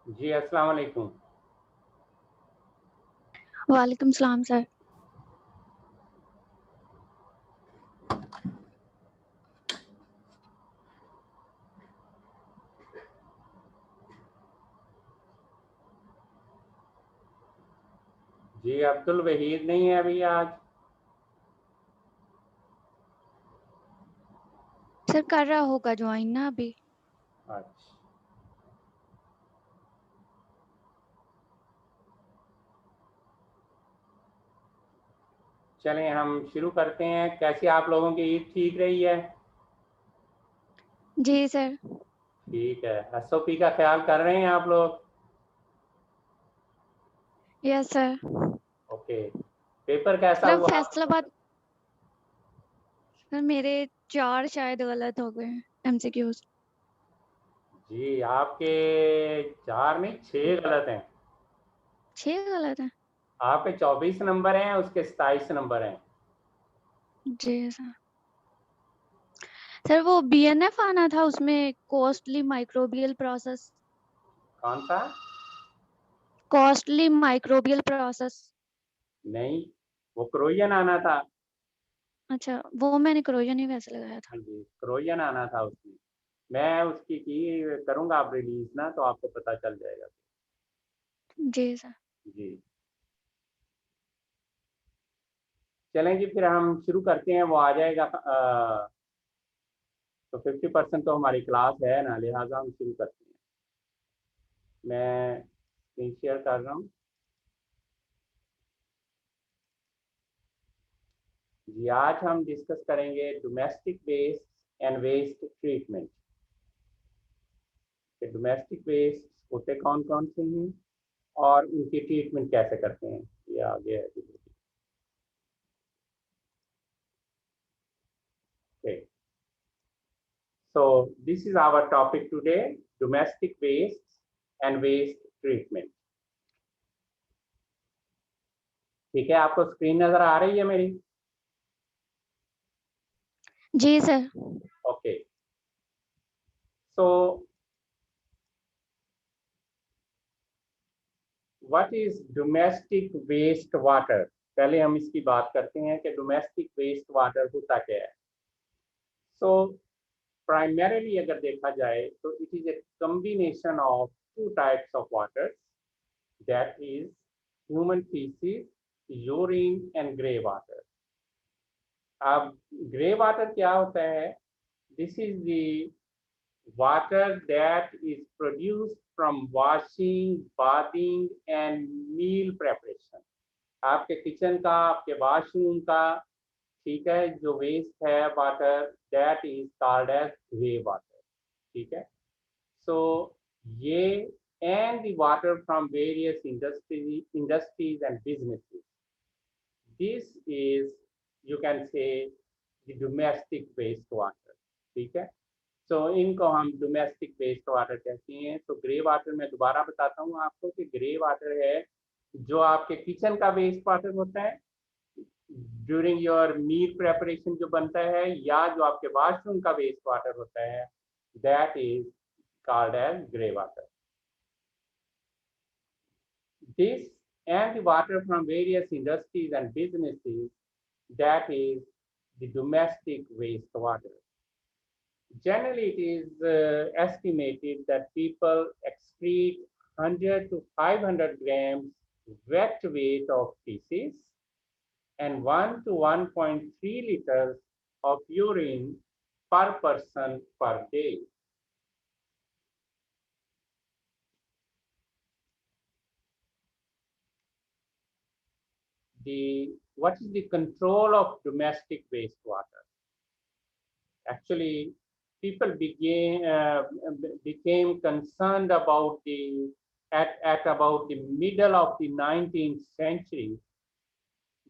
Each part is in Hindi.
जी, अस्सलाम वालेकुम। वालेकुम सलाम सर। जी, अब्दुल वहीद नहीं है अभी आज। सर कर रहा होगा ज्वाइन ना अभी। अच्छा, चलें हम शुरू करते हैं। कैसी आप लोगों की ईद ठीक रही है? जी सर। ठीक है। एसओपी का ख्याल कर रहे हैं आप लोग? Yes sir. ओके। पेपर कैसा सर हुआ? फैसलाबाद। सर मेरे 4 शायद गलत हो गए एमसीक्यूज। जी, आपके 4 में 6 गलत हैं। 6 गलत है। आपके 24 नंबर हैं, उसके 27 नंबर हैं। जी सर। सर वो बीएनएफ आना था उसमें कॉस्टली माइक्रोबियल प्रोसेस। कौन सा? Costly microbial process. नहीं, वो क्रोयन आना था। अच्छा वो मैंने क्रोजन ही वैसे लगाया था। हाँ जी, क्रोयन आना था उसमें। मैं उसकी करूँगा, आप रिलीज ना तो आपको पता चल जाएगा। जी सर। जी, चलें जी, फिर हम शुरू करते हैं। वो आ जाएगा तो 50% तो हमारी क्लास है ना, लिहाजा हम शुरू करते हैं। मैं स्क्रीन शेयर कर रहा हूँ। जी, आज हम डिस्कस करेंगे domestic waste and waste treatment. Domestic waste होते कौन कौन से हैं और उनकी ट्रीटमेंट कैसे करते हैं, ये आगे है। Okay. So this is our topic today, domestic waste and waste treatment. ठीक है, आपको स्क्रीन नजर आ रही है मेरी? जी sir. Okay. So what is domestic waste water? पहले हम इसकी बात करते हैं कि डोमेस्टिक वेस्ट वाटर होता क्या है। सो प्राइमरीली अगर देखा जाए तो it is a combination of two types of water, that is human faeces, urine and grey water. अब ग्रे वाटर क्या होता है? This is the water that is produced from washing, bathing and meal preparation. आपके किचन का, आपके वॉशरूम का, ठीक है, जो वेस्ट है water, that is called as grey water. ठीक है। सो ये and the water from various industries and businesses, this is, you can say, the domestic waste water. ठीक है। तो इनको हम डोमेस्टिक वेस्ट वाटर कहते हैं। तो ग्रे वाटर मैं दोबारा बताता हूँ आपको कि ग्रे वाटर है जो आपके किचन का वेस्ट वाटर होता है ड्यूरिंग योर मील प्रेपरेशन जो बनता है, या जो आपके वॉशरूम का वेस्ट वाटर होता है, that is called as grey water. This and the water from various industries and businesses, that is the domestic waste water. Generally, it is estimated that people excrete 100 to 500 grams wet weight of feces and 1 to 1.3 liters of urine per person per day. What is the control of domestic wastewater? Actually, people became concerned about at about the middle of the 19th century,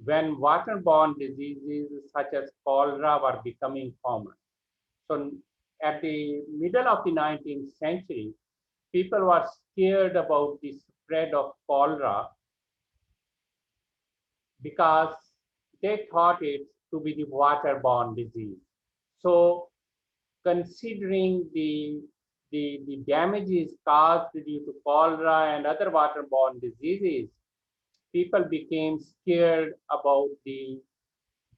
when waterborne diseases such as cholera were becoming common. So at the middle of the 19th century, people were scared about the spread of cholera because they thought it to be the waterborne disease. So considering the the damage is caused due to cholera and other waterborne diseases, people became scared about the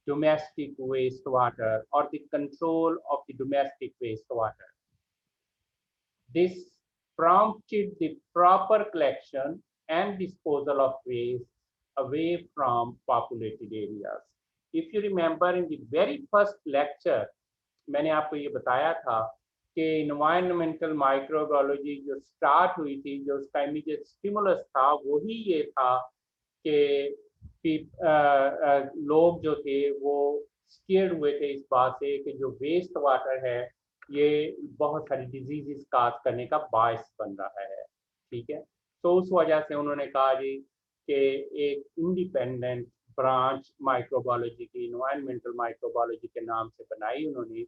domestic wastewater or the control of the domestic wastewater. This prompted the proper collection and disposal of waste away from populated areas. If you remember in the very first lecture, मैंने आपको ये बताया था कि इन्वायरमेंटल माइक्रोबायोलॉजी जो स्टार्ट हुई थी, जो उसका इमीडिएट स्टिमुलस था वही ये था कि लोग जो थे वो स्केर्ड हुए थे इस बात से कि जो वेस्ट वाटर है ये बहुत सारी डिजीजेस काज करने का बायस बन रहा है। ठीक है, तो उस वजह से उन्होंने कहा जी कि एक इंडिपेंडेंट ब्रांच माइक्रोबायोलॉजी की इन्वायरमेंटल माइक्रोबायोलॉजी के नाम से बनाई उन्होंने,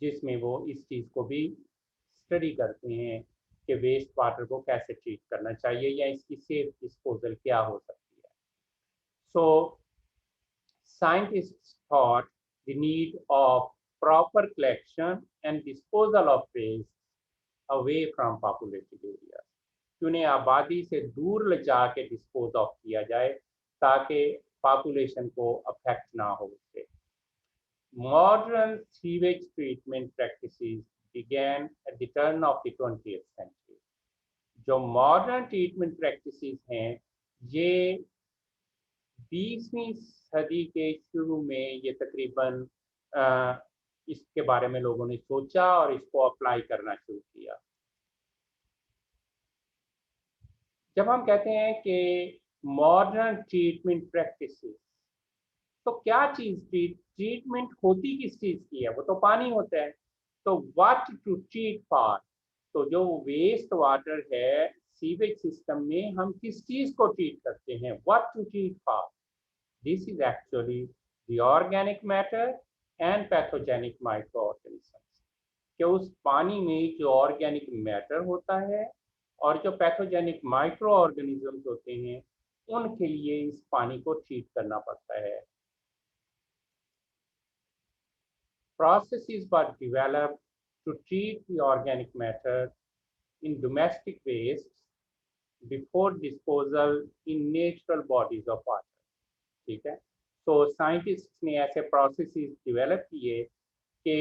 जिसमें वो इस चीज़ को भी स्टडी करते हैं कि वेस्ट वाटर को कैसे ट्रीट करना चाहिए या इसकी सेफ डिस्पोजल क्या हो सकती है। सो scientists thought the need of proper collection and disposal of waste away from populated areas, कि उन्हें आबादी से दूर ले जाके डिस्पोज ऑफ किया जाए ताकि पॉपुलेशन को अफेक्ट ना हो उससे। Modern sewage treatment practices began at the turn of the 20th century. जो मॉडर्न ट्रीटमेंट प्रैक्टिसेस हैं ये 20वीं सदी के शुरू में ये तकरीबन इसके बारे में लोगों ने सोचा और इसको अप्लाई करना शुरू किया। जब हम कहते हैं कि मॉडर्न ट्रीटमेंट प्रैक्टिसेस, तो क्या चीज ट्रीटमेंट होती किस चीज की है? वो तो पानी होता है। तो व्हाट टू ट्रीट फॉर, तो जो वेस्ट वाटर है सीवेज सिस्टम में हम किस चीज को ट्रीट करते हैं? What to treat for, this is actually the organic matter and pathogenic micro organisms, कि उस पानी में जो ऑर्गेनिक मैटर होता है और जो पैथोजेनिक माइक्रो ऑर्गेनिजम्स होते हैं उनके लिए इस पानी को ट्रीट करना पड़ता है। Processes were developed to treat the organic matter in domestic waste before disposal in natural bodies of water. ठीक है, तो साइंटिस्ट ने ऐसे प्रोसेसेस डेवलप किए कि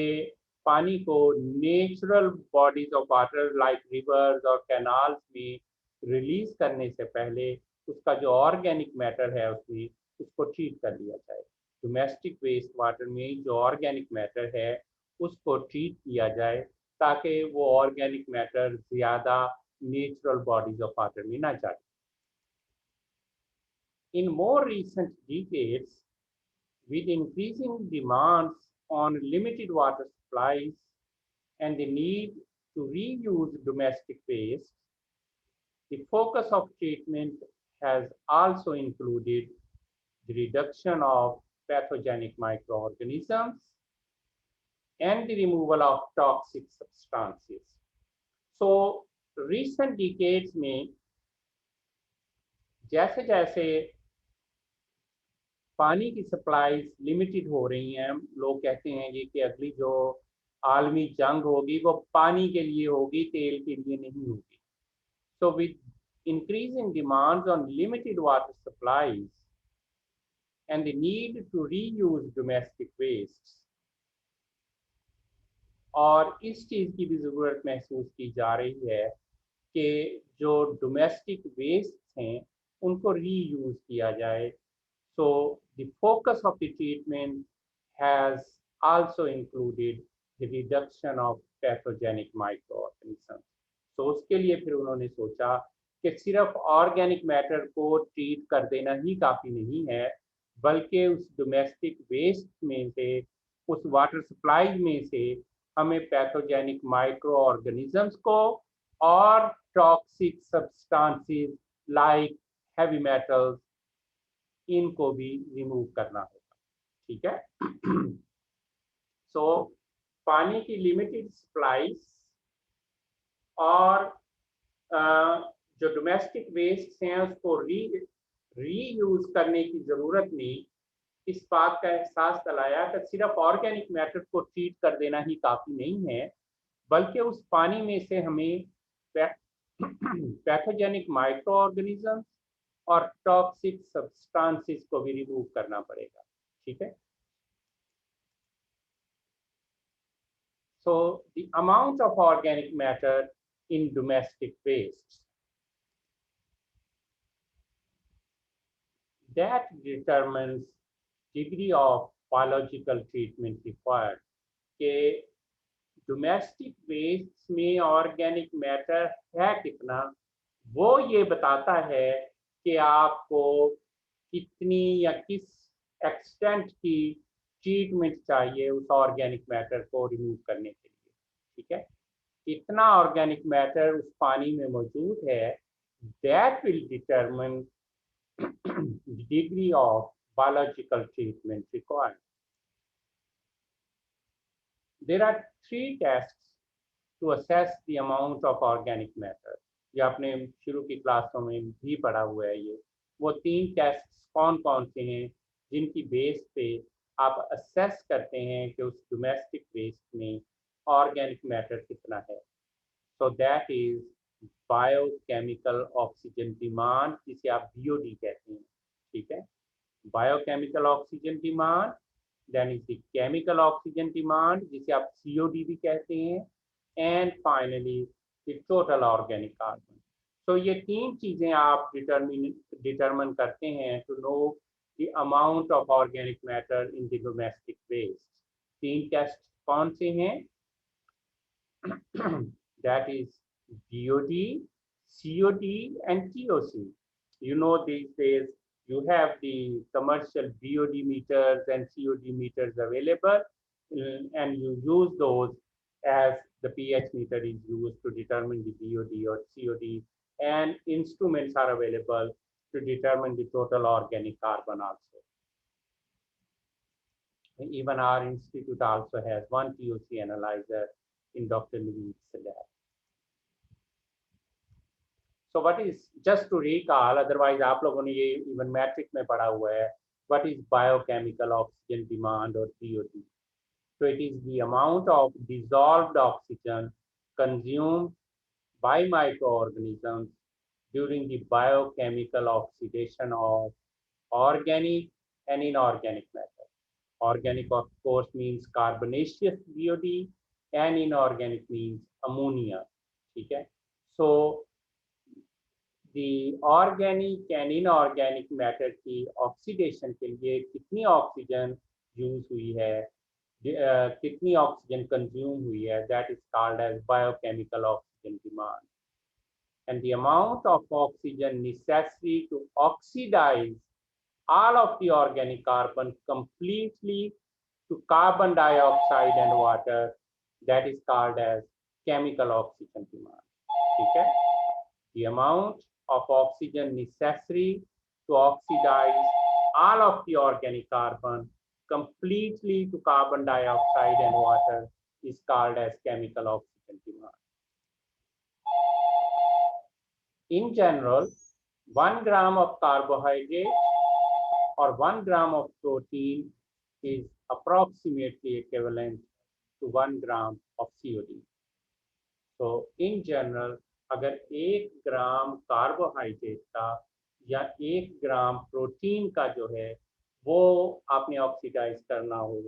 पानी को natural bodies of water like reverse और कैनाल्स में रिलीज करने से पहले उसका जो ऑर्गेनिक मैटर है उसमें उसको ट्रीट कर लिया जाए। डोमेस्टिक वेस्ट वाटर में जो ऑर्गेनिक मैटर है उसको ट्रीट किया जाए ताकि वो ऑर्गेनिक मैटर ज़्यादा नेचुरल बॉडीज ऑफ वाटर में ना जाए। In more recent decades, with increasing demands on limited water supplies and the need to reuse domestic waste, the focus of treatment has also included the reduction of pathogenic microorganisms and the removal of toxic substances. So, recent decades में जैसे जैसे पानी की सप्लाईज लिमिटेड हो रही हैं, लोग कहते हैं ये कि अगली जो आलमी जंग होगी वो पानी के लिए होगी, तेल के लिए नहीं होगी। So with increasing demands on limited water supplies and the need to reuse domestic wastes, और इस चीज़ की भी ज़रूरत महसूस की जा रही है कि जो डोमेस्टिक वेस्ट हैं उनको रीयूज़ किया जाए। So the focus of the treatment has also included the reduction of pathogenic microorganisms. So उसके लिए फिर उन्होंने सोचा कि सिर्फ ऑर्गेनिक मैटर को ट्रीट कर देना ही काफ़ी नहीं है, बल्कि उस डोमेस्टिक वेस्ट में से, उस वाटर सप्लाई में से हमें पैथोजेनिक माइक्रो ऑर्गेनिजम्स को और toxic substances like heavy metals इनको भी रिमूव करना होगा। ठीक है, सो पानी की लिमिटेड सप्लाईज और जो डोमेस्टिक वेस्ट हैं उसको रीयूज करने की ज़रूरत ने इस बात का एहसास दिलाया कि सिर्फ ऑर्गेनिक मैटर को ट्रीट कर देना ही काफ़ी नहीं है, बल्कि उस पानी में से हमें पैथोजेनिक माइक्रो ऑर्गेनिज्म और टॉक्सिक सब्सटेंसेस को भी रिमूव करना पड़ेगा। ठीक है। So the amount of organic matter in domestic waste that determines degree of biological treatment required। के डोमेस्टिक वेस्ट में ऑर्गेनिक मैटर है कितना, वो ये बताता है कि आपको कितनी या किस एक्सटेंट की ट्रीटमेंट चाहिए उस ऑर्गेनिक मैटर को रिमूव करने के लिए। ठीक है। कितना ऑर्गेनिक मैटर उस पानी में मौजूद है, that will determine the degree of biological treatment required। There are 3 tests to assess the amount of organic matter। ये आपने शुरू की क्लासों में भी पढ़ा हुआ है। ये वो 3 टेस्ट कौन कौन से हैं जिनकी बेस पे आप असेस करते हैं कि उस डोमेस्टिक वेस्ट में ऑर्गेनिक मैटर कितना है। So that is biochemical oxygen demand, जिसे आप BOD कहते हैं। ठीक है। Biochemical oxygen demand, then is the chemical oxygen demand, जिसे आप COD भी कहते हैं, and finally the total organic carbon. तो ये 3 चीजें आप डिटरमिन करते हैं to know the amount of organic matter in the domestic waste. 3 test कौन से हैं? That is BOD, COD and TOC। You know these days you have the commercial BOD meters and COD meters available, and you use those as the pH meter is used to determine the BOD or COD, and instruments are available to determine the total organic carbon also. Even our institute also has one TOC analyzer in Dr. Naveed's lab। So what is, just to recall, otherwise आप लोगों ने ये even मैट्रिक में पढ़ा हुआ है, what is biochemical oxygen demand or BOD? So it is the amount of dissolved oxygen consumed by microorganisms during the biochemical oxidation of organic and inorganic matter। Organic of course means carbonaceous BOD and inorganic means ammonia। ठीक है। So the organic and inorganic matter की ऑक्सीडेशन के लिए कितनी ऑक्सीजन यूज हुई है, कितनी ऑक्सीजन कंज्यूम हुई है, that is called as biochemical oxygen demand. and the amount of oxygen necessary to oxidize all of the organic carbon completely to carbon dioxide and water, that is called as chemical oxygen demand। ठीक है। The amount of oxygen necessary to oxidize all of the organic carbon completely to carbon dioxide and water is called as chemical oxygen demand। In general, 1 gram of carbohydrate or 1 gram of protein is approximately equivalent to 1 gram of COD। So in general, अगर 1 ग्राम कार्बोहाइड्रेट का या 1 ग्राम प्रोटीन का जो है वो आपने ऑक्सीडाइज करना हो,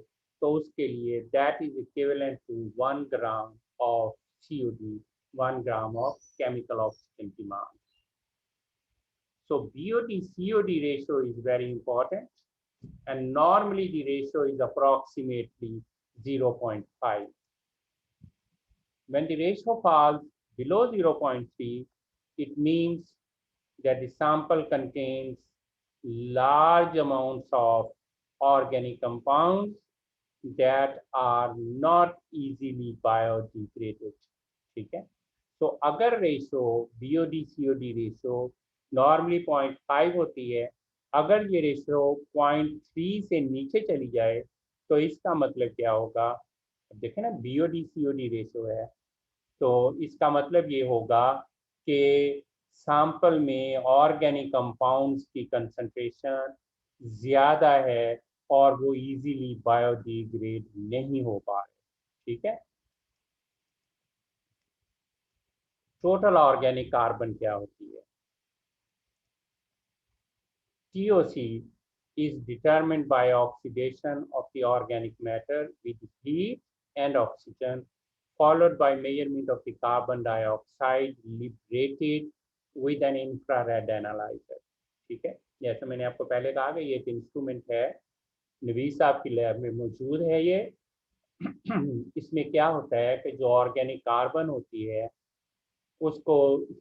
तो उसके लिए that is equivalent to 1 gram of COD, 1 gram of chemical oxygen demand. So BOD COD ratio is very important, and normally the ratio is approximately 0.5। When the ratio falls below 0.3, it means that the sample contains large amounts of organic compounds that are not easily biodegraded। ठीक है। तो अगर ratio BOD COD ratio normally 0.5 होती है, अगर ये रेशो 0.3 से नीचे चली जाए तो इसका मतलब क्या होगा? देखें ना, BOD COD रेशो है, तो इसका मतलब ये होगा कि सैंपल में ऑर्गेनिक कंपाउंड्स की कंसंट्रेशन ज़्यादा है और वो इजीली बायोडिग्रेड नहीं हो पा रहे। ठीक है। टोटल ऑर्गेनिक कार्बन क्या होती है? TOC is determined by oxidation of the organic matter with heat and oxygen, followed by measurement of the carbon dioxide liberated with an infrared analyzer. ठीक है, जैसे मैंने आपको पहले कहा कि ये एक इंस्ट्रूमेंट है, नवीस साहब की लैब में मौजूद है ये। इसमें क्या होता है कि जो ऑर्गेनिक कार्बन होती है उसको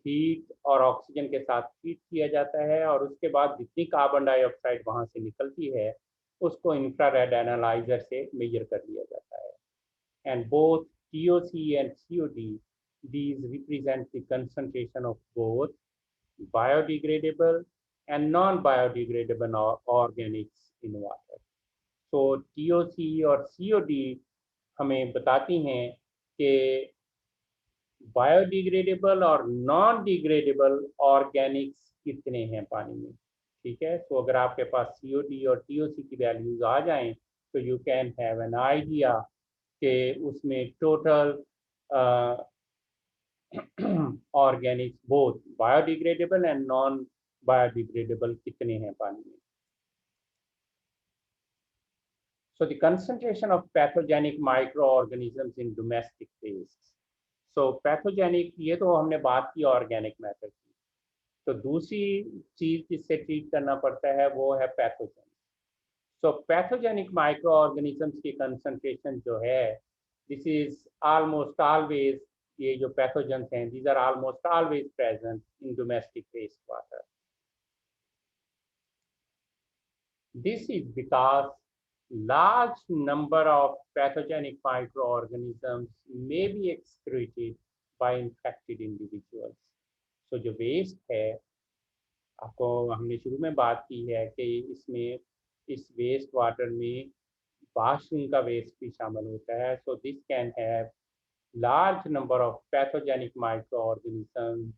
हीट और ऑक्सीजन के साथ हीट किया जाता है, और उसके बाद जितनी कार्बन डाइऑक्साइड वहाँ से निकलती है उसको इंफ्रारेड एनालाइजर से मेजर कर लिया जाता है। And both TOC and COD, these represent the concentration of both biodegradable and non-biodegradable organics in water. So TOC और COD हमें बताती हैं कि बायोडिग्रेडेबल और नॉन डिग्रेडेबल ऑर्गेनिक्स कितने हैं पानी में। ठीक है, तो अगर आपके पास COD और TOC की वैल्यूज आ जाएं तो you can have an idea कि उसमें total Organics both biodegradable and non biodegradable कितने हैं पानी में। So the concentration of pathogenic microorganisms in domestic wastes. So pathogenic, ये तो हमने बात की ऑर्गेनिक मैटर की, तो दूसरी चीज जिससे ट्रीट करना पड़ता है वो है पैथोजन। सो पैथोजेनिक माइक्रो ऑर्गेनिजम्स की कंसंट्रेशन जो है, दिस इज ऑलमोस्ट ऑलवेज, ये जो पैथोजेंस हैं, these are almost always present in domestic waste water. This is because large number of pathogenic microorganisms may be excreted by infected individuals. So जो waste है, आपको हमने शुरू में बात की है कि इसमें इस वेस्ट वाटर में वॉशरूम का वेस्ट भी शामिल होता है। So this can have large number of pathogenic microorganisms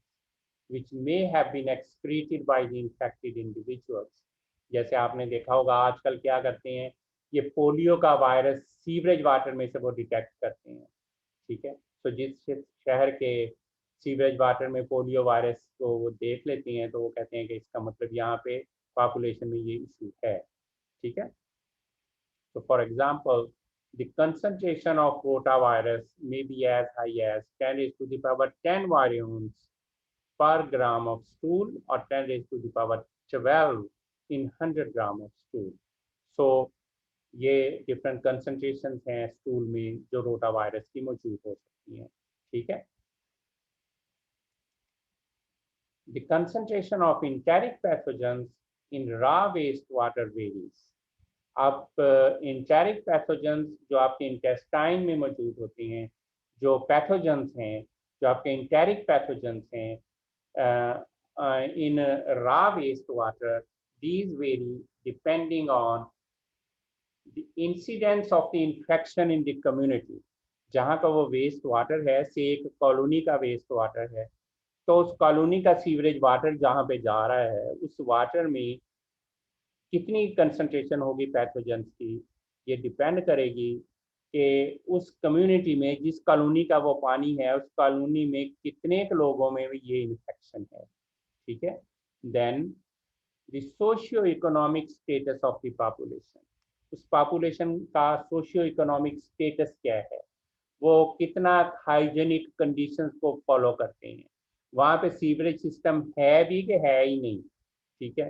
which may have been excreted by the infected individuals. जैसे आपने देखा होगा आजकल क्या करते हैं, ये पोलियो का वायरस सीवरेज वाटर में से वो डिटेक्ट करते हैं। ठीक है, तो जिस शहर के सीवरेज वाटर में पोलियो वायरस को वो देख लेते हैं तो वो कहते हैं कि इसका मतलब यहाँ पे पॉपुलेशन में ये इशू है। ठीक है, तो for example the concentration of rotavirus may be as high as 10 raised to the power 10 virions per gram of stool or 10 raised to the power 12 in 100 gram of stool. So ये डिफरेंट कंसंट्रेशन हैं स्टूल में जो रोटा वायरस की मौजूद हो सकती हैं। ठीक है, the concentration of enteric pathogens in raw waste water varies. अब इंटेरिक पैथोजेंस जो आपके इंटेस्टाइन में मौजूद होते हैं, जो पैथोजेंस हैं, जो आपके इंटेरिक पैथोजेंस हैं in raw waste water, these vary depending on the incidence of the infection in the community। जहाँ का वो वेस्ट वाटर है, से एक कॉलोनी का वेस्ट वाटर है, तो उस कॉलोनी का सीवरेज वाटर जहाँ पे जा रहा है उस वाटर में कितनी कंसंट्रेशन होगी पैथोजेंस की, ये डिपेंड करेगी कि उस कम्युनिटी में जिस कॉलोनी का वो पानी है उस कॉलोनी में कितने लोगों में ये इन्फेक्शन है। ठीक है, then the socio economic status of the population. उस पॉपुलेशन का सोशियो इकोनॉमिक स्टेटस क्या है, वो कितना हाइजेनिक कंडीशंस को फॉलो करते हैं, वहाँ पे सीवरेज सिस्टम है भी कि है ही नहीं। ठीक है,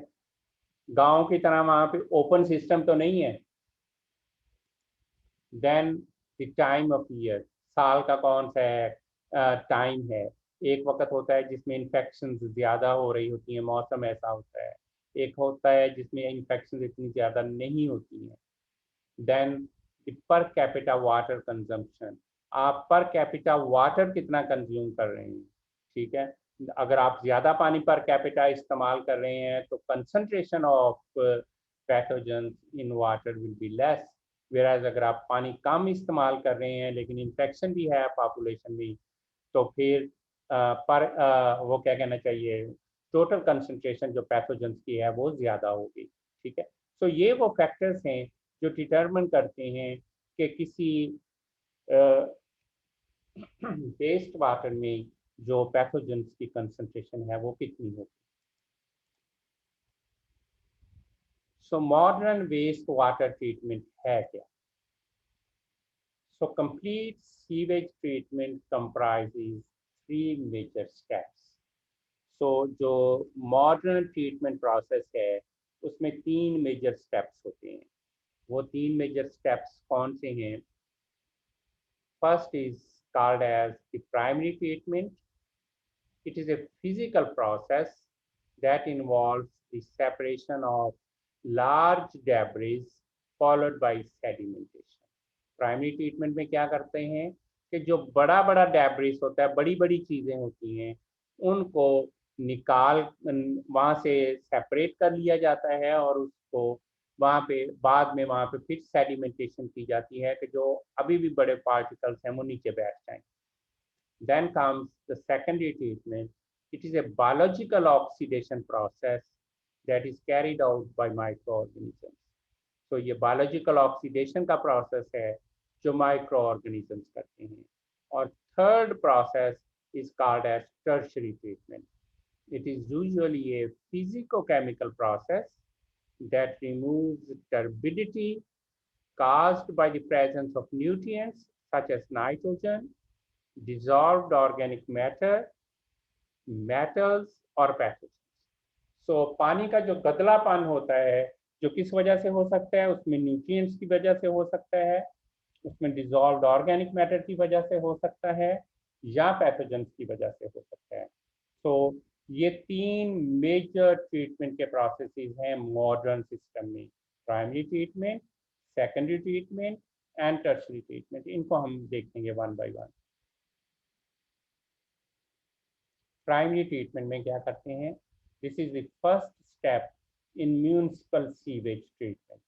गांव की तरह वहाँ पे ओपन सिस्टम तो नहीं है। Then the time of year, साल का कौन सा टाइम है। एक वक्त होता है जिसमें इन्फेक्शन ज़्यादा हो रही होती हैं, मौसम ऐसा होता है, एक होता है जिसमें इन्फेक्शन इतनी ज़्यादा नहीं होती हैं। Then per capita water consumption, आप पर कैपिटा वाटर कितना कंज्यूम कर रहे हैं। ठीक है, अगर आप ज़्यादा पानी पर कैपिटा इस्तेमाल कर रहे हैं तो concentration of pathogens in water will be less, whereas अगर आप पानी कम इस्तेमाल कर रहे हैं लेकिन इन्फेक्शन भी है पॉपुलेशन में, तो फिर वो क्या कहना चाहिए, टोटल कंसंट्रेशन जो पैथोजेंस की है वो ज़्यादा होगी। ठीक है, तो ये वो फैक्टर्स हैं जो डिटरमिन करते हैं कि किसी वेस्ट वाटर में जो पैथोजेंस की कंसंट्रेशन है वो कितनी होगी। So modern waste water treatment है क्या? So complete sewage treatment comprises 3 major steps. So जो मॉडर्न ट्रीटमेंट प्रोसेस है उसमें 3 मेजर स्टेप्स होते हैं। वो 3 मेजर स्टेप्स कौन से हैं? First is called as the primary treatment. It is a physical process that involves the separation of large debris followed by sedimentation. Primary treatment में क्या करते हैं कि जो बड़ा बड़ा डेब्रिस होता है, बड़ी बड़ी चीज़ें होती हैं, उनको निकाल वहाँ से सेपरेट कर लिया जाता है और उसको वहाँ पे बाद में वहाँ पे फिर सेडिमेंटेशन की जाती है कि जो अभी भी बड़े पार्टिकल्स हैं वो नीचे बैठ जाएं। Then comes the secondary treatment. It is a biological oxidation process that is carried out by microorganisms. So ये biological oxidation का process है जो microorganisms करते हैं। और third process is called as tertiary treatment. It is usually a physicochemical process that removes turbidity caused by the presence of nutrients such as nitrogen, dissolved organic matter, metals और पैथोजेंस। सो पानी का जो गदलापन होता है जो किस वजह से हो सकता है, उसमें न्यूट्रिएंट्स की वजह से हो सकता है, उसमें डिजॉल्व्ड ऑर्गेनिक मैटर की वजह से हो सकता है, या पैथोजेंस की वजह से हो सकता है। तो ये 3 मेजर ट्रीटमेंट के प्रोसेसेस हैं मॉडर्न सिस्टम में। Primary treatment, secondary treatment and tertiary treatment. इनको हम देखेंगे one by one. Primary treatment में क्या करते हैं? This is the first step in municipal sewage treatment.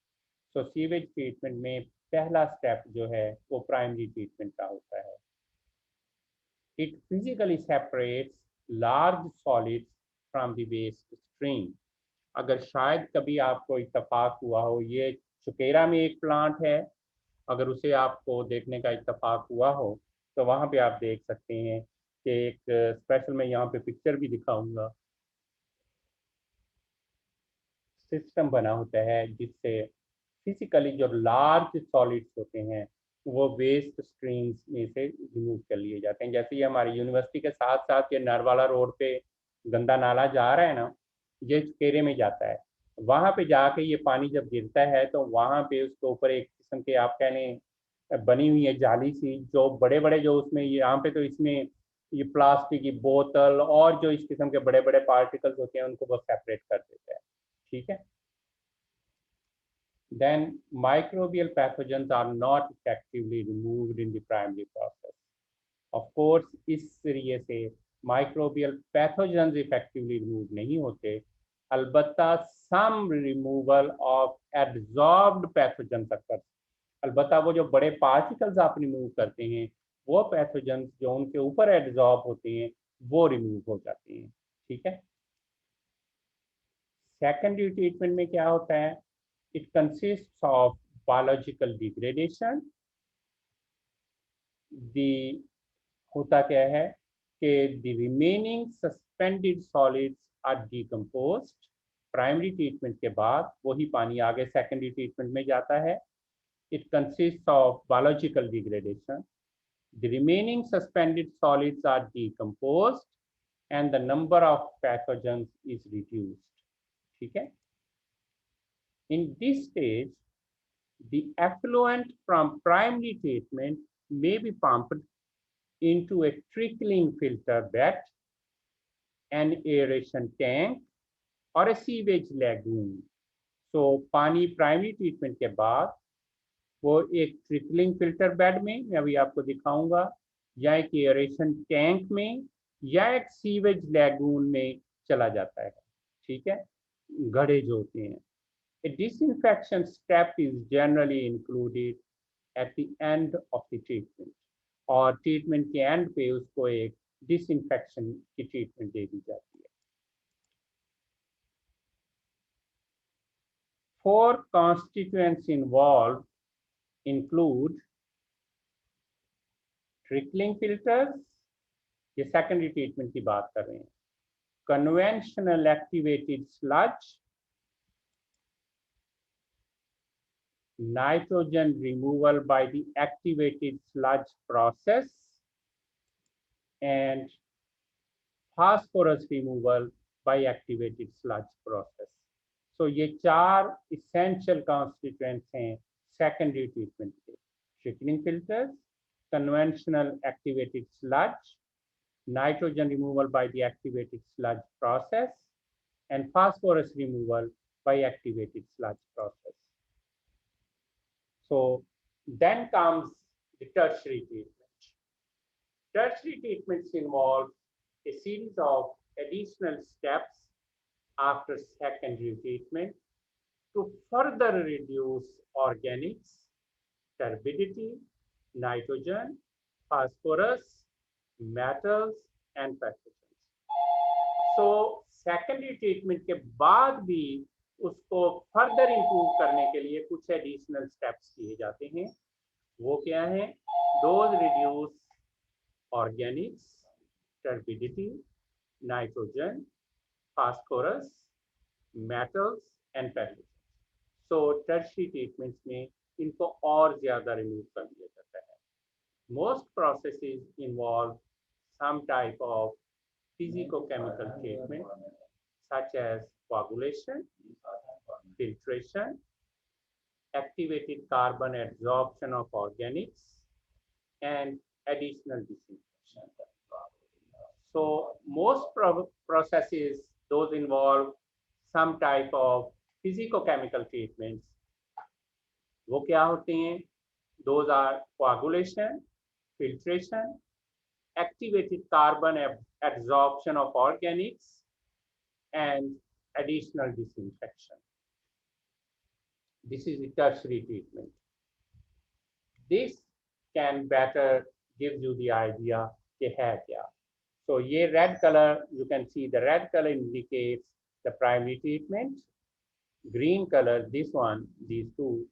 So sewage treatment में पहला स्टेप जो है वो प्राइमरी ट्रीटमेंट का होता है। It physically separates large solids from the waste stream. अगर शायद कभी आपको इत्तेफाक हुआ हो, ये चुकेरा में एक प्लांट है, अगर उसे आपको देखने का इत्तेफाक हुआ हो तो वहाँ पे आप देख सकते हैं कि एक स्पेशल, मैं यहाँ पे पिक्चर भी दिखाऊंगा, सिस्टम बना होता है जिससे फिजिकली जो लार्ज सॉलिड्स होते हैं वो वेस्ट स्ट्रीम्स में से रिमूव कर लिए जाते हैं। जैसे ये हमारी यूनिवर्सिटी के साथ साथ ये नरवाला रोड पे गंदा नाला जा रहा है ना, ये चुकेरे में जाता है। वहाँ पे जाके ये पानी जब गिरता है तो वहाँ पे उसके ऊपर एक किस्म के आप कहने बनी हुई है जाली सी, जो बड़े बड़े जो उसमें यहाँ पे तो इसमें ये प्लास्टिक की बोतल और जो इस किस्म के बड़े बड़े पार्टिकल्स होते हैं उनको वो सेपरेट कर देता है। ठीक है। Then microbial pathogens are not effectively removed in the primary process. Of course, इस जरिए से microbial pathogens effectively remove नहीं होते, अलबत्ता some removal of adsorbed pathogens occurs। अलबत्ता वो जो बड़े पार्टिकल्स आप रिमूव करते हैं वो पैथोजेंस जो उनके ऊपर एड्सॉर्ब होते हैं वो रिमूव हो जाते हैं। ठीक है। सेकेंडरी ट्रीटमेंट में क्या होता है? It consists of biological degradation. The होता क्या है कि the remaining suspended solids are decomposed. Primary treatment के बाद वही पानी आगे सेकेंडरी ट्रीटमेंट में जाता है। It consists of biological degradation. The remaining suspended solids are decomposed and the number of pathogens is reduced. ठीक है। In this stage, the effluent from primary treatment may be pumped into a trickling filter bed, an aeration tank, or a sewage lagoon. So पानी प्राइमरी ट्रीटमेंट के बाद वो एक ट्रिकलिंग फिल्टर बेड में, मैं अभी आपको दिखाऊंगा, या एक एयरेशन टैंक में, या एक सीवेज लैगून में चला जाता है। ठीक है। घड़े जो होते हैं। A disinfection step is generally included at the end of the treatment. और ट्रीटमेंट के एंड पे उसको एक डिसइंफेक्शन की ट्रीटमेंट दे दी जाती है। 4 constituents involved include trickling filters, ये सेकेंडरी ट्रीटमेंट की बात कर रहे हैं। Conventional activated sludge, nitrogen removal by the activated sludge process, and phosphorus removal by activated sludge process. So ये चार essential constituents हैं secondary treatment के: thickening filters, conventional activated sludge, nitrogen removal by the activated sludge process, and phosphorus removal by activated sludge process. So then comes the tertiary treatment. Tertiary treatments involve a series of additional steps after secondary treatment to further reduce organics, turbidity, nitrogen, phosphorus, metals, and pathogens. So secondary treatment के बाद भी उसको फर्दर इंप्रूव करने के लिए कुछ एडिशनल स्टेप्स किए जाते हैं। वो क्या है? Those reduce organics, turbidity, nitrogen, phosphorus, metals and pathogens. So tertiary treatments में इनको और ज्यादा रिमूव कर दिया जाता है। Most processes involve some type of physicochemical treatment such as coagulation, filtration, activated carbon adsorption of organics, and additional disinfection. So most processes, those involve some type of physicochemical treatments. वो क्या होते हैं? Those are coagulation, filtration, activated carbon adsorption of organics, and additional disinfection. This is the tertiary treatment. This can better give you the idea कि है क्या. So ये red color, you can see the red color indicates the primary treatment. Green color, this one, these two,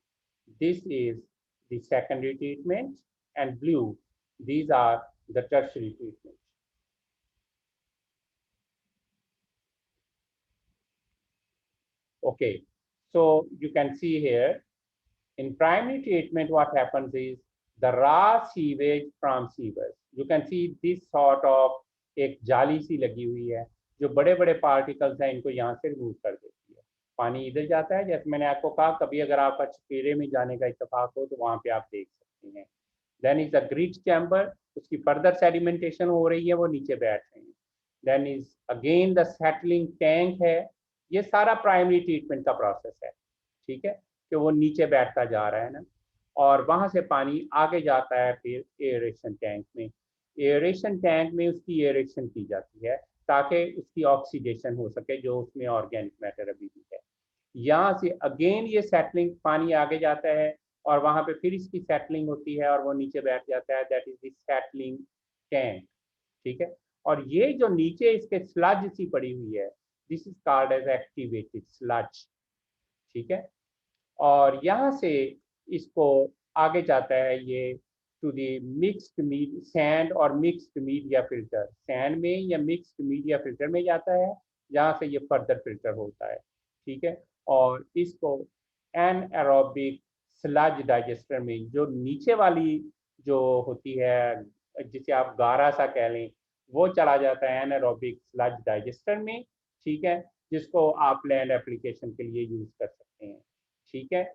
this is the secondary treatment, and blue, these are the tertiary treatment. Okay, so you can see here, in primary treatment, what happens is the raw sewage from sewers. You can see this sort of एक जाली सी लगी हुई है जो बड़े बड़े पार्टिकल्स हैं, इनको यहाँ से रिमूव कर देती है। पानी इधर जाता है, जैसे मैंने आपको कहा, कभी अगर आपका छपेरे में जाने का इत्तेफाक हो तो वहाँ पे आप देख सकते हैं। Then is the grit chamber, उसकी फर्दर सेडिमेंटेशन हो रही है, वो नीचे बैठ रहे हैं। Then is again the settling tank है। ये सारा प्राइमरी ट्रीटमेंट का प्रोसेस है, ठीक है, कि वो नीचे बैठता जा रहा है ना, और वहाँ से पानी आगे जाता है फिर एयरेशन टैंक में। एयरेशन टैंक में उसकी एयरेशन की जाती है ताकि उसकी ऑक्सीडेशन हो सके, जो उसमें ऑर्गेनिक मैटर अभी भी है। यहाँ से अगेन ये सेटलिंग, पानी आगे जाता है और वहाँ पे फिर इसकी सेटलिंग होती है और वो नीचे बैठ जाता है। That is the settling tank, ठीक है। और ये जो नीचे इसके स्लज सी पड़ी हुई है, this is called as activated sludge, ठीक है। और यहाँ से इसको आगे जाता है ये टू दी मिक्स्ड सैंड और मिक्स्ड मीडिया फिल्टर। सैंड में या मिक्स्ड मीडिया फिल्टर में जाता है, जहाँ से ये फर्दर फिल्टर होता है, ठीक है। और इसको एनएरोबिक स्लज डाइजेस्टर में, जो नीचे वाली जो होती है, जिसे आप गारा सा कह लें, वो चला जाता है एनएरोबिक स्लज डाइजेस्टर में, ठीक है, जिसको आप लैंड एप्लीकेशन के लिए यूज कर सकते हैं, ठीक है।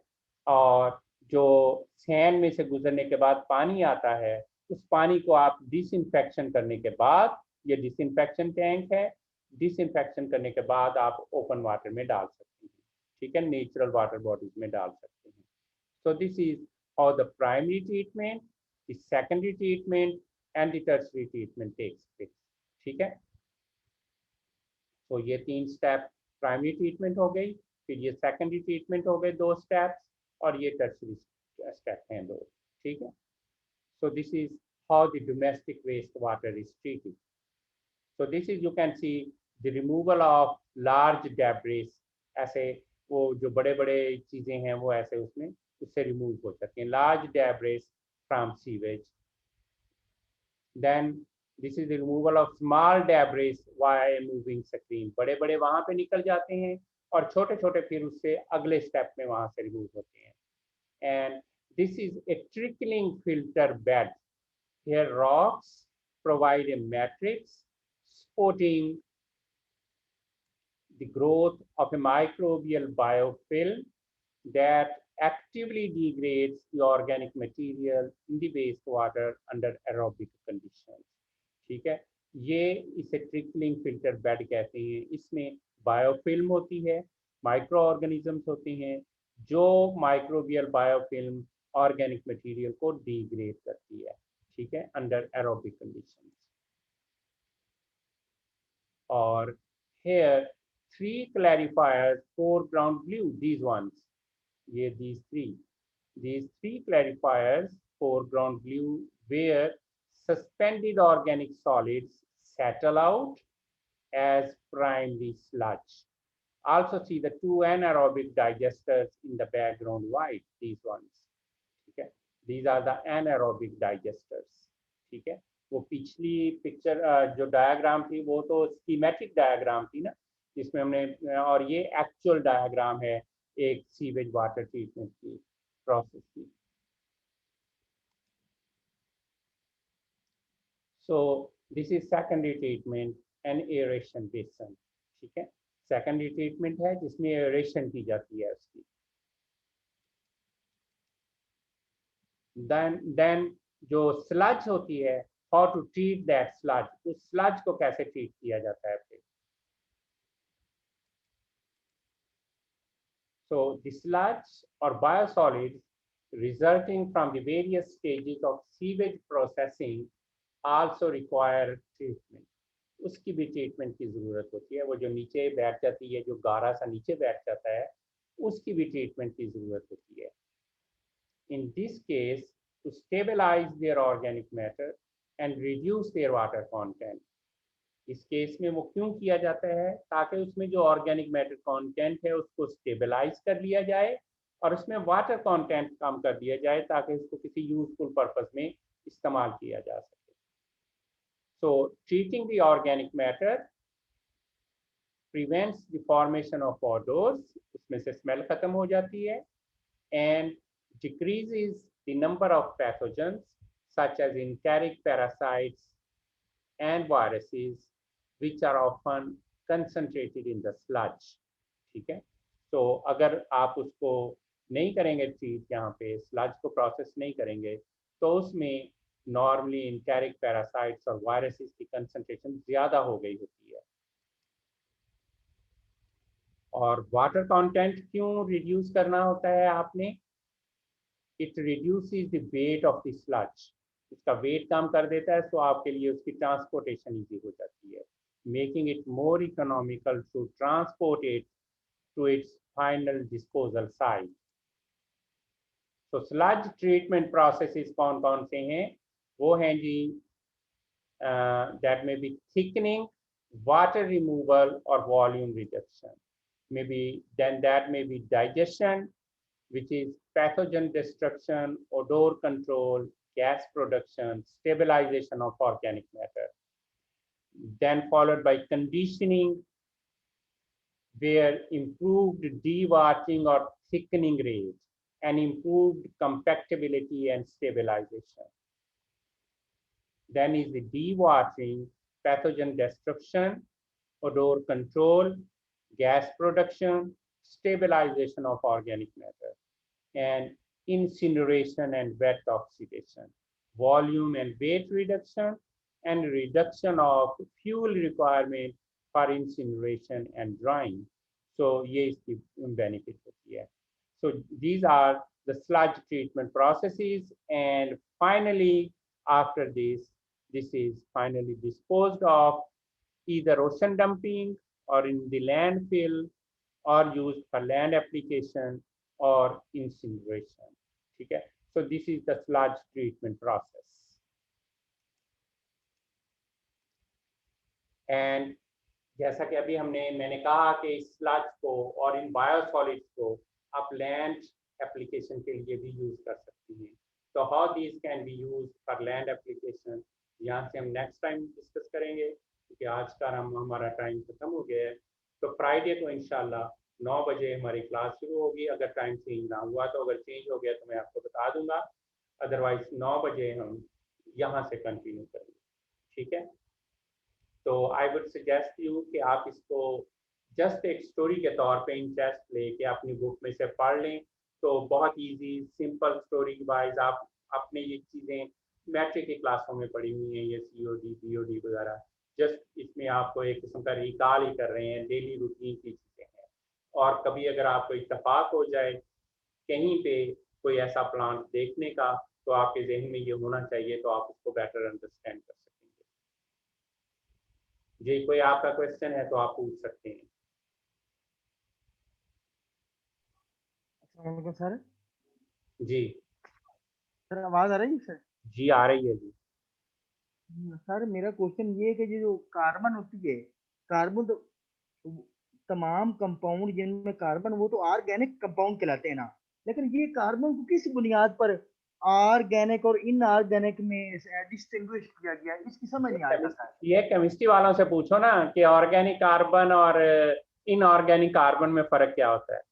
और जो सैंड में से गुजरने के बाद पानी आता है, उस पानी को आप डिसइंफेक्शन करने के बाद, ये डिसइंफेक्शन टैंक है, डिसइंफेक्शन करने के बाद आप ओपन वाटर में डाल सकते हैं, ठीक है, नेचुरल वाटर बॉडीज में डाल सकते हैं। So this is how the primary treatment, the secondary treatment and the tertiary treatment takes place, ठीक है। तो ये 3 स्टेप प्राइमरी ट्रीटमेंट हो गई, फिर ये सेकेंडरी ट्रीटमेंट हो गए 2 स्टेप्स, और ये टर्शियरी स्टेप हैं 2, ठीक है। So this is how the domestic waste water is treated. So this is, you can see the removal of large debris. ऐसे वो जो बड़े बड़े चीज़ें हैं वो ऐसे उसमें उससे रिमूव हो सकते हैं, large debris from sewage. Then this is removal of small debris by moving screen, बड़े बड़े वहां पे निकल जाते हैं और छोटे छोटे फिर उससे अगले स्टेप में वहां से रिमूव होते हैं. And this is a trickling filter bed. Here rocks provide a matrix supporting the growth of a microbial biofilm that actively degrades the organic material in the wastewater under aerobic conditions. ठीक है, ये इसे ट्रिकलिंग फिल्टर बेड कहते हैं. इसमें बायोफिल्म होती है, माइक्रो ऑर्गेनिजम्स होते हैं जो माइक्रोबियल बायोफिल्म ऑर्गेनिक मटेरियल को डिग्रेड करती है. ठीक है, अंडर एरोबिक कंडीशंस. और here three clarifiers foreground blue, these ones, ये these three clarifiers foreground blue where suspended organic solids settle out as primary sludge. Also see the two anaerobic digesters in the background white, these ones. ठीक है, these are the anaerobic digesters. ठीक है, वो पिछली पिक्चर जो डायग्राम थी वो तो स्कीमेटिक डायग्राम थी ना, जिसमें हमने, और ये एक्चुअल डायग्राम है एक सीवेज वाटर ट्रीटमेंट की प्रोसेस की. सो this is secondary treatment and aeration बेसन. ठीक है, सेकेंडरी ट्रीटमेंट है जिसमें एरेशन की जाती है उसकी. देन जो स्लज होती है, how to treat that sludge, उस स्लज को कैसे ट्रीट किया जाता है फिर. So the sludge or biosolids resulting from the various stages of sewage processing also require treatment. उसकी भी ट्रीटमेंट की जरूरत होती है. वो जो नीचे बैठ जाती है, जो गारा सा नीचे बैठ जाता है, उसकी भी ट्रीटमेंट की जरूरत होती है. In this case, to stabilize their organic matter and reduce their water content. इस केस में वो क्यों किया जाता है, ताकि उसमें जो ऑर्गेनिक मैटर कंटेंट है उसको स्टेबलाइज कर लिया जाए और उसमें वाटर कंटेंट कम कर दिया जाए ताकि उसको किसी यूजफुल पर्पस में इस्तेमाल किया जा सके. So treating the organic matter prevents the formation of odours, उसमें से स्मेल खत्म हो जाती है, and decreases the number of pathogens such as enteric parasites and viruses which are often concentrated in the sludge. ठीक है, तो अगर आप उसको नहीं करेंगे ट्रीट, यहाँ पे स्लज को प्रोसेस नहीं करेंगे, तो उसमें नॉर्मली इंटेरिक पैरासाइट्स और वायरसेस की कंसंट्रेशन ज़्यादा हो गई होती है. और वाटर कंटेंट क्यों रिड्यूस करना होता है आपने, it reduces the weight of the sludge, उसका वेट कम कर देता है, तो आपके लिए उसकी ट्रांसपोर्टेशन इजी हो जाती है, making it more economical to transport it to its final disposal site. तो स्लज ट्रीटमेंट प्रोसेसेस कौन कौन से हैं, वो हैं जी, that may be thickening, water removal और volume reduction. Then that may be digestion, which is pathogen destruction, odor control, gas production, stabilization of organic matter. Then followed by conditioning, where improved dewatering or thickening rate and improved compactability and stabilization. Then is the dewatering, pathogen destruction, odor control, gas production, stabilization of organic matter, and incineration and wet oxidation, volume and weight reduction, and reduction of fuel requirement for incineration and drying. So ये इसकी benefit होती है. So these are the sludge treatment processes, and finally after this is finally disposed of either ocean dumping or in the landfill or used for land application or incineration. ठीक है, so this is the sludge treatment process. And जैसा कि अभी मैंने कहा कि इस स्लज को और इन बायोसॉलिड्स को आप लैंड एप्लीकेशन के लिए भी यूज कर सकती हैं. तो how these can be use for land application, यहाँ से हम नेक्स्ट टाइम डिस्कस करेंगे, क्योंकि आज का हमारा टाइम खत्म हो गया है। तो फ्राइडे को इंशाल्लाह 9 बजे हमारी क्लास शुरू होगी। अगर टाइम चेंज ना हुआ तो, अगर चेंज हो गया तो मैं आपको बता दूंगा, अदरवाइज 9 बजे हम यहाँ से कंटिन्यू करेंगे, ठीक है। तो आई वुड सजेस्ट यू कि आप इसको जस्ट एक स्टोरी के तौर पे इंटरेस्ट लेके अपनी बुक में से पढ़ लें। तो बहुत इजी सिंपल स्टोरी वाइज आप अपने ये चीज़ें मैट्रिक की क्लासों में पढ़ी हुई हैं, ये COD BOD वगैरह, जस्ट इसमें आपको एक किस्म का रिकॉल ही कर रहे हैं, डेली रूटीन की चीज़ें हैं। और कभी अगर आपको इत्तेफाक हो जाए कहीं पे कोई ऐसा प्लांट देखने का, तो आपके जहन में ये होना चाहिए, तो आप उसको बेटर अंडरस्टैंड कर सकेंगे। जी, कोई आपका क्वेश्चन है तो आप पूछ सकते हैं। अस्सलाम वालेकुम सर। जी सर आवाज आ रही है सर? जी आ रही है जी। सर मेरा क्वेश्चन ये है कि ये जो कार्बन होती है, कार्बन तो तमाम कंपाउंड जिनमें कार्बन वो तो ऑर्गेनिक कंपाउंड कहलाते हैं ना, लेकिन ये कार्बन को किस बुनियाद पर ऑर्गेनिक और इनऑर्गेनिक में डिस्टिंग्विश किया गया है, इसकी समझ नहीं आता सर। ये केमिस्ट्री वालों से पूछो ना कि ऑर्गेनिक कार्बन और इनऑर्गेनिक कार्बन में फर्क क्या होता है।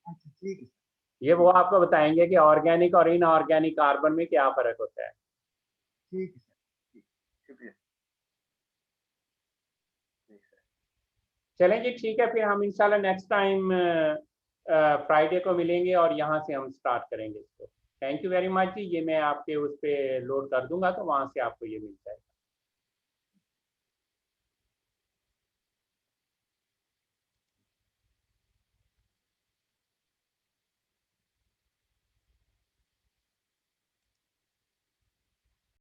अच्छा ठीक है सर। ये वो आपको बताएंगे कि ऑर्गेनिक और इनऑर्गेनिक कार्बन में क्या फर्क होता है। ठीक है सर, ठीक, शुक्रिया। ठीक सर। चलें जी, ठीक है, फिर हम इंशाल्लाह नेक्स्ट टाइम फ्राइडे को मिलेंगे और यहाँ से हम स्टार्ट करेंगे इसको। थैंक यू वेरी मच जी। ये मैं आपके उस पर लोड कर दूंगा तो वहाँ से आपको ये मिल जाएगा।